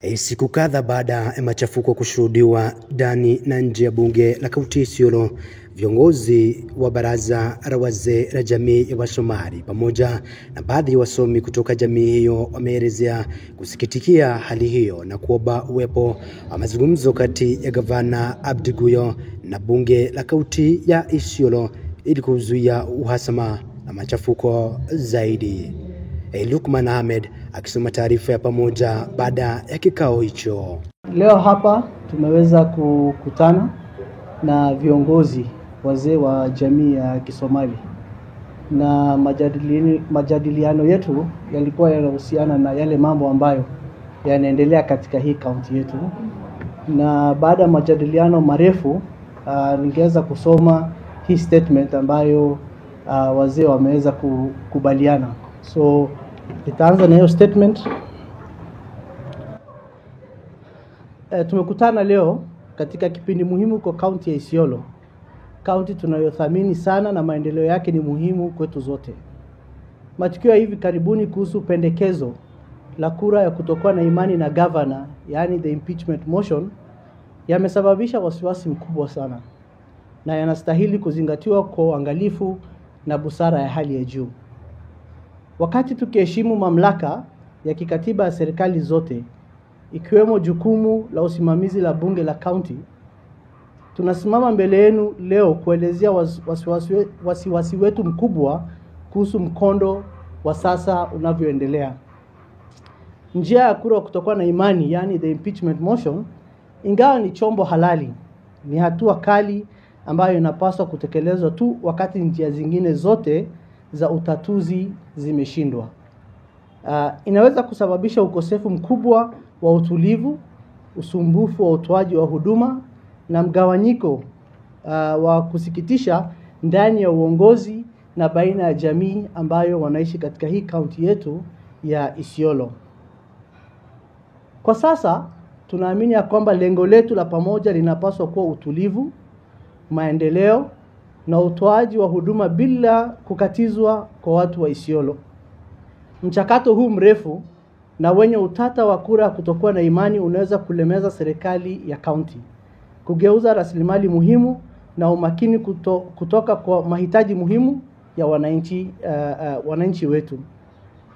Siku kadhaa baada ya machafuko kushuhudiwa ndani na nje ya bunge la kaunti Isiolo, viongozi wa baraza la wazee la jamii ya Wasomali pamoja na baadhi ya wasomi kutoka jamii hiyo wameelezea kusikitikia hali hiyo na kuomba uwepo wa mazungumzo kati ya gavana Abdi Guyo na bunge la kaunti ya Isiolo ili kuzuia uhasama na machafuko zaidi. Lukman Ahmed akisoma taarifa ya pamoja baada ya kikao hicho. Leo hapa tumeweza kukutana na viongozi wazee wa jamii ya Kisomali, na majadiliano yetu yalikuwa yanahusiana na yale mambo ambayo yanaendelea katika hii kaunti yetu. Na baada ya majadiliano marefu ningeweza kusoma hii statement ambayo wazee wameweza kukubaliana. So nitaanza na hiyo statement. Tumekutana leo katika kipindi muhimu kwa kaunti ya Isiolo, kaunti tunayothamini sana na maendeleo yake ni muhimu kwetu zote. Matukio ya hivi karibuni kuhusu pendekezo la kura ya kutokuwa na imani na governor, yani the impeachment motion, yamesababisha wasiwasi mkubwa sana na yanastahili kuzingatiwa kwa uangalifu na busara ya hali ya juu. Wakati tukiheshimu mamlaka ya kikatiba ya serikali zote, ikiwemo jukumu la usimamizi la bunge la kaunti, tunasimama mbele yenu leo kuelezea wasiwasi wetu mkubwa kuhusu mkondo wa sasa unavyoendelea. Njia ya kura kutokuwa na imani, yani the impeachment motion, ingawa ni chombo halali, ni hatua kali ambayo inapaswa kutekelezwa tu wakati njia zingine zote za utatuzi zimeshindwa. Inaweza kusababisha ukosefu mkubwa wa utulivu, usumbufu wa utoaji wa huduma na mgawanyiko wa kusikitisha ndani ya uongozi na baina ya jamii ambayo wanaishi katika hii kaunti yetu ya Isiolo. Kwa sasa tunaamini ya kwamba lengo letu la pamoja linapaswa kuwa utulivu, maendeleo na utoaji wa huduma bila kukatizwa kwa watu wa Isiolo. Mchakato huu mrefu na wenye utata wa kura kutokuwa na imani unaweza kulemeza serikali ya kaunti, kugeuza rasilimali muhimu na umakini kutoka kwa mahitaji muhimu ya wananchi wetu.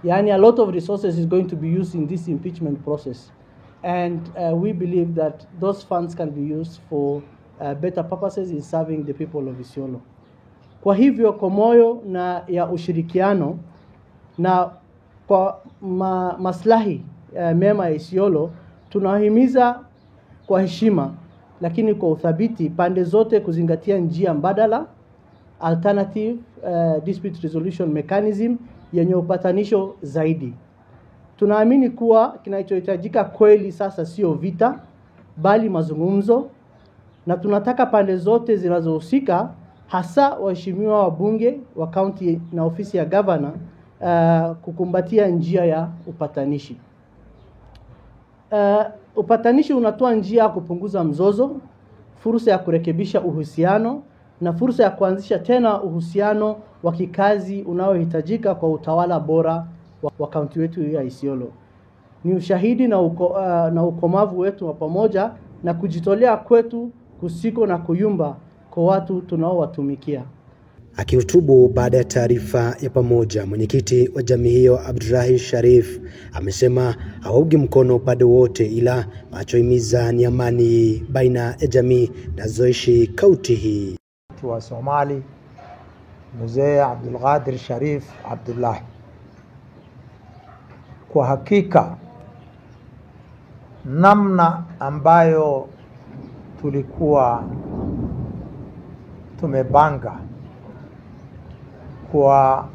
Yani, a lot of resources is going to be used in this impeachment process, and we believe that those funds can be used for better purposes in serving the people of Isiolo. Kwa hivyo, kwa moyo na ya ushirikiano na kwa maslahi mema ya Isiolo, tunahimiza kwa heshima lakini kwa uthabiti pande zote kuzingatia njia mbadala, alternative dispute resolution mechanism yenye upatanisho zaidi. Tunaamini kuwa kinachohitajika kweli sasa sio vita bali mazungumzo, na tunataka pande zote zinazohusika, hasa waheshimiwa wabunge wa kaunti na ofisi ya governor, kukumbatia njia ya upatanishi. Upatanishi unatoa njia ya kupunguza mzozo, fursa ya kurekebisha uhusiano na fursa ya kuanzisha tena uhusiano wa kikazi unaohitajika kwa utawala bora wa kaunti wetu ya Isiolo. Ni ushahidi na ukomavu wetu wa pamoja na kujitolea kwetu kusiko na kuyumba kwa watu tunaowatumikia. Akihutubu baada ya taarifa ya pamoja, mwenyekiti wa jamii hiyo Abdulrahim Sharif amesema hawaungi mkono upande wote, ila machohimiza ni amani baina ya jamii nazoishi kaunti hii. Wa Somali Mzee Abdulqadir Sharif Abdullah, kwa hakika namna ambayo tulikuwa tumebanga kwa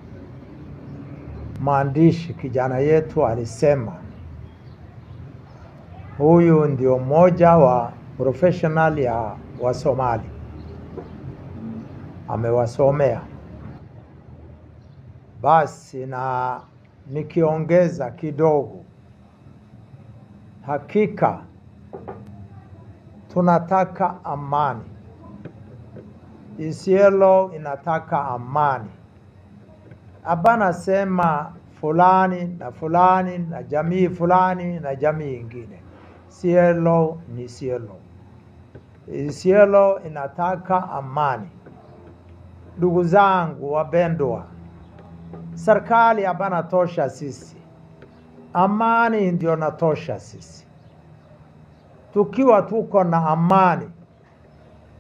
maandishi, kijana yetu alisema huyu ndio mmoja wa professional ya Wasomali, amewasomea. Basi na nikiongeza kidogo, hakika tunataka amani. Isiolo inataka amani. Hapana sema fulani na fulani na jamii fulani na jamii ingine. Isiolo ni Isiolo. Isiolo inataka amani. Ndugu zangu wapendwa, serikali hapana tosha sisi. Amani ndio natosha sisi. Tukiwa tuko na amani,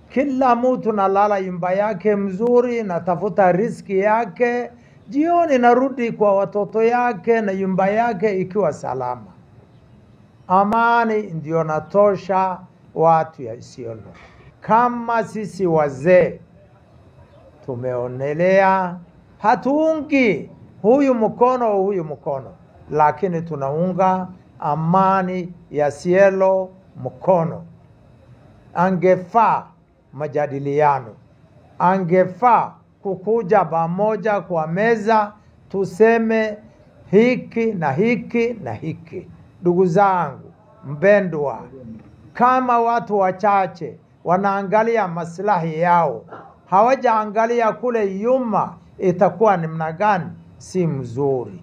kila mtu nalala nyumba yake mzuri, natafuta riziki yake, jioni narudi kwa watoto yake na nyumba yake ikiwa salama. Amani ndio natosha watu ya Isiolo. Kama sisi wazee tumeonelea, hatuungi huyu mkono, lakini tunaunga amani ya Isiolo mkono. Angefaa majadiliano, angefaa kukuja pamoja kwa meza, tuseme hiki na hiki na hiki. Ndugu zangu mpendwa, kama watu wachache wanaangalia maslahi yao, hawajaangalia kule nyuma itakuwa namna gani, si mzuri.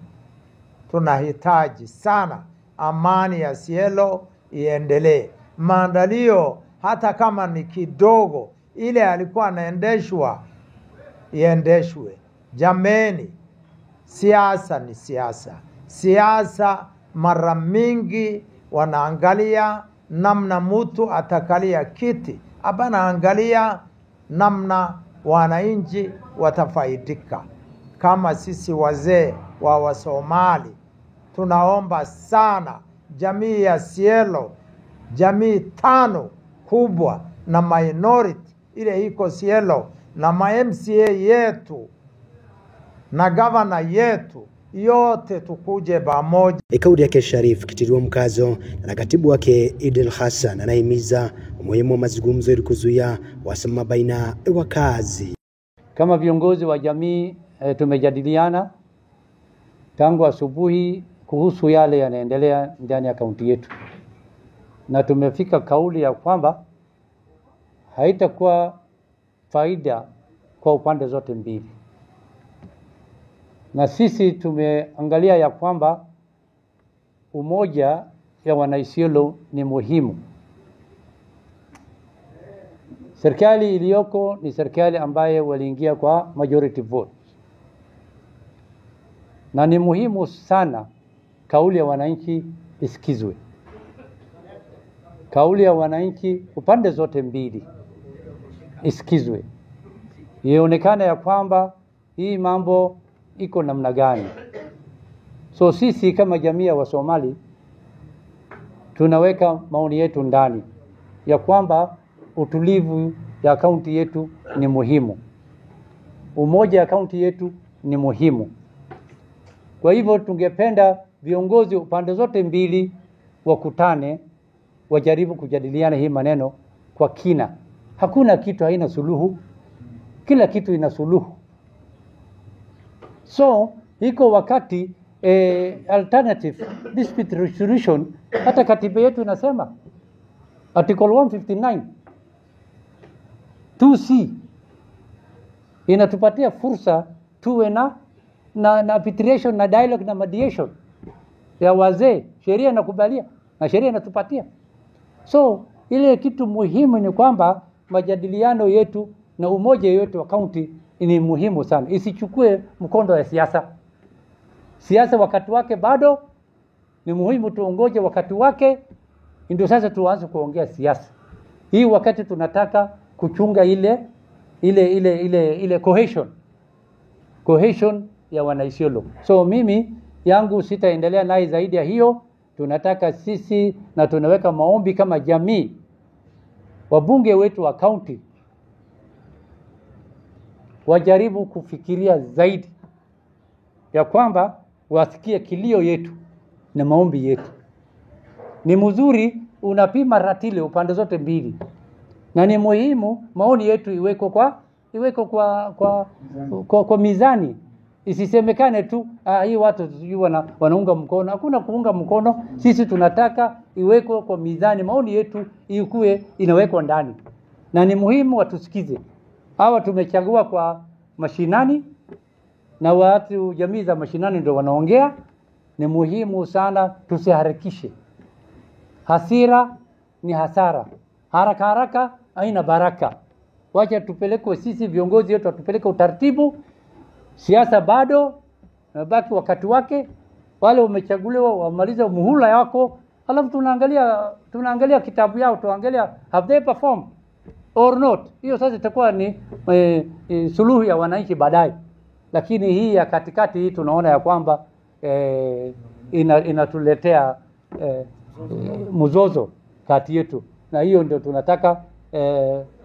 Tunahitaji sana amani ya Isiolo iendelee. Maandalio hata kama ni kidogo, ile alikuwa anaendeshwa iendeshwe. Jameni, siasa ni siasa. Siasa mara mingi wanaangalia namna mtu atakalia kiti, hapana angalia namna wananchi watafaidika. Kama sisi wazee wa Wasomali, tunaomba sana jamii ya Isiolo, jamii 5 kubwa na minority ile iko Isiolo, na MCA yetu na governor yetu, yote tukuje pamoja. Kauli yake Sharif kitiliwa mkazo na katibu wake Idil Hassan, anahimiza umuhimu wa mazungumzo ili kuzuia uhasama baina ya wakazi. Kama viongozi wa jamii tumejadiliana tangu asubuhi kuhusu yale yanaendelea ndani ya kaunti yetu, na tumefika kauli ya kwamba haitakuwa faida kwa upande zote mbili. Na sisi tumeangalia ya kwamba umoja ya Wanaisiolo ni muhimu. Serikali iliyoko ni serikali ambaye waliingia kwa majority vote, na ni muhimu sana kauli ya wananchi isikizwe. Kauli ya wananchi upande zote mbili isikizwe, ionekane ya kwamba hii mambo iko namna gani. So sisi kama jamii ya Wasomali tunaweka maoni yetu ndani ya kwamba utulivu ya kaunti yetu ni muhimu, umoja ya kaunti yetu ni muhimu. Kwa hivyo tungependa viongozi upande zote mbili wakutane, wajaribu kujadiliana hii maneno kwa kina. Hakuna kitu haina suluhu, kila kitu ina suluhu. So iko wakati alternative dispute resolution, hata katiba yetu inasema article 159 2C inatupatia fursa tuwe na arbitration na dialogue na mediation ya wazee. Sheria inakubalia na sheria inatupatia. So ile kitu muhimu ni kwamba majadiliano yetu na umoja yetu wa kaunti ni muhimu sana. Isichukue mkondo ya siasa. Siasa wakati wake bado ni muhimu, tuongoje wakati wake ndio sasa tuanze kuongea siasa. Hii wakati tunataka kuchunga ile cohesion ya Wanaisiolo. So mimi yangu sitaendelea naye zaidi ya hiyo. Tunataka sisi na tunaweka maombi kama jamii, wabunge wetu wa kaunti wajaribu kufikiria zaidi ya kwamba wasikie kilio yetu na maombi yetu. Ni mzuri unapima ratile upande zote mbili, na ni muhimu maoni yetu iweko kwa mizani. Isisemekane tu hii watu wanaunga mkono. Hakuna kuunga mkono. Sisi tunataka iweko kwa mizani, maoni yetu ikue inawekwa ndani, na ni muhimu watusikize. Hawa tumechagua kwa mashinani, na watu jamii za mashinani ndio wanaongea. Ni muhimu sana tusiharakishe. hasira ni hasara, haraka haraka haina baraka. Wacha tupeleke sisi viongozi wetu tupeleke utaratibu. Siasa bado nabaki wakati wake, wale wamechaguliwa wamaliza muhula wako, alafu tunaangalia kitabu yao, tuangalia have they performed or not. Hiyo sasa itakuwa ni suluhu ya wananchi baadaye. Lakini hii ya katikati hii tunaona ya kwamba inatuletea mzozo kati yetu, na hiyo ndio tunataka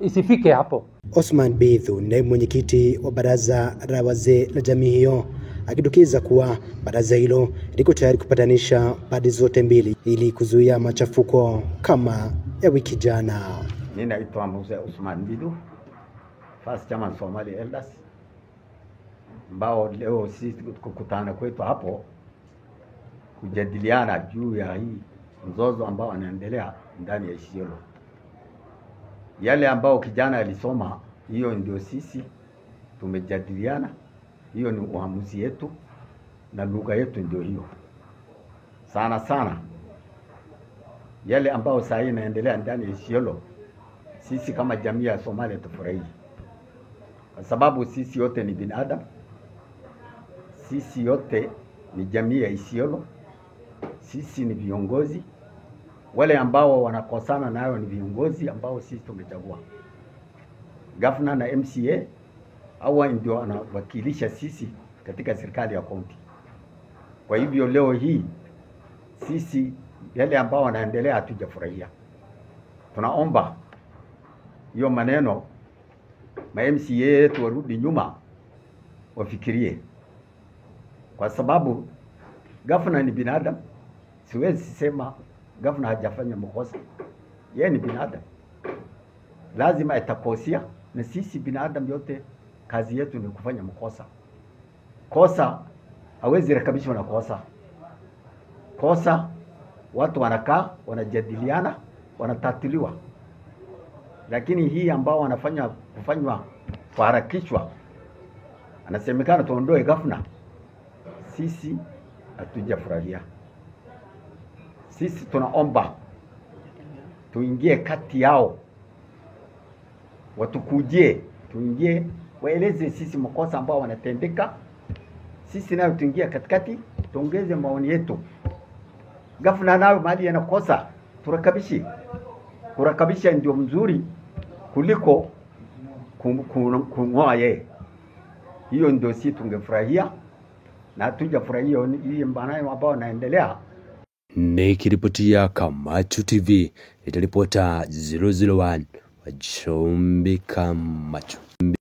isifike hapo. Osman Bidhu ndiye mwenyekiti wa baraza la wazee la jamii hiyo, akidokeza kuwa baraza hilo liko tayari kupatanisha pande zote mbili ili kuzuia machafuko kama ya wiki jana. Mimi naitwa Mzee Osman Bidhu, first chairman Somali Elders, ambao leo sisi kukutana kwetu hapo kujadiliana juu ya hii mzozo ambao anaendelea ndani ya Isiolo. Yale ambao kijana alisoma, hiyo ndio sisi tumejadiliana, hiyo ni uamuzi yetu na lugha yetu ndio hiyo. Sana yale ambao sasa inaendelea ndani ya Isiolo, sisi kama jamii ya Somalia tufurahi, kwa sababu sisi yote ni binadamu, sisi yote ni jamii ya Isiolo, sisi ni viongozi. Wale ambao wanakosana nayo ni viongozi ambao sisi tumechagua. Governor na MCA au ndio wanawakilisha sisi katika serikali ya county. Kwa hivyo leo hii sisi yale ambao wanaendelea hatujafurahia. Tunaomba hiyo maneno ma MCA yetu warudi nyuma wafikirie, kwa sababu governor ni binadamu. Siwezi sema governor hajafanya makosa, yeye ni binadamu, lazima atakosea, na sisi binadamu yote kazi yetu ni kufanya makosa. Kosa hawezi rekebishwa na kosa watu wanakaa wanajadiliana wanatatuliwa. Lakini hii ambao kufanywa kuharakishwa, anasemekana tuondoe governor, sisi hatujafurahia. Sisi tunaomba tuingie kati yao, watukujie, tuingie waeleze sisi makosa ambao wanatendeka, sisi nayo tuingie katikati tuongeze maoni yetu. Governor nayo mahali yanakosa turekebishe. Kurekebisha ndio mzuri kuliko kung'oa yeye. Hiyo ndio sisi tungefurahia, na hatujafurahia hii mbanayo ambao naendelea. Nikiripotia Kamacho TV, nitaripota 001 wa Chumbi Kamacho.